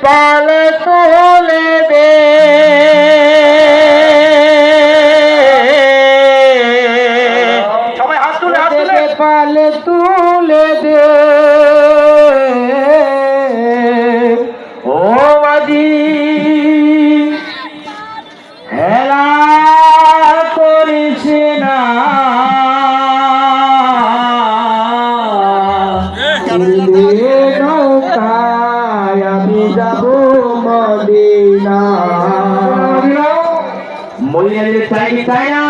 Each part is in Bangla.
পাল তুলে দে সবাই হাত তুলে পাল তুলে দে ও মাঝি হেলা করিস না নৌকায় আমি যাব মদিনা মদিনা চাই তাই না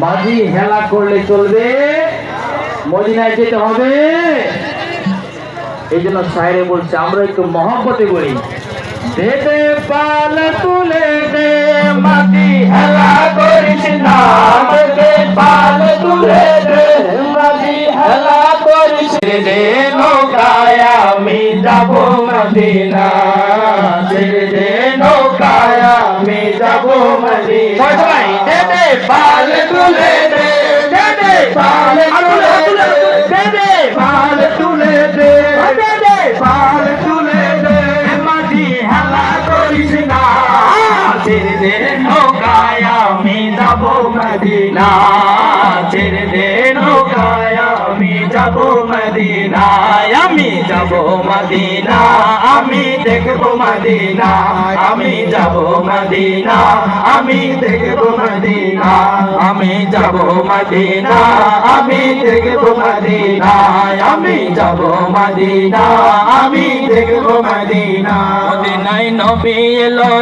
মাঝি হেলা করলে চলবে মদিনায় যেতে হবে এই জন্য শায়রে বলছে আমরা একটু মহব্বতে বলি দেবে পাল তুলে দে মাঝি হেলা করিস না দেবে পাল তুলে দে মাঝি হেলা করিস দে নৌকায় আমি যাব মদিনা দে নৌকায় আমি যাব মদিনা দেবে পাল তুলে দে দেবে পাল তুলে দে দেবে পাল তুলে দে দেবে পাল তুলে দে মাঝি হেলা করিস না ছেড়ে দে নৌকায় আমি যাব মদিনা ছেড়ে দে নৌকায় আমি যাব মদিনা আমি যাব মদিনা আমি দেখব মদিনা আমি যাব মদিনা আমি দেখব মদিনা আমি যাব মদিনা আমি দেখব মদিনা আমি যাব মদিনা আমি দেখব মদিনা মদিনায় নবী এলো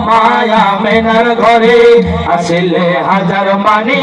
মায়া মেনার ঘরে আসলে হাজার মানি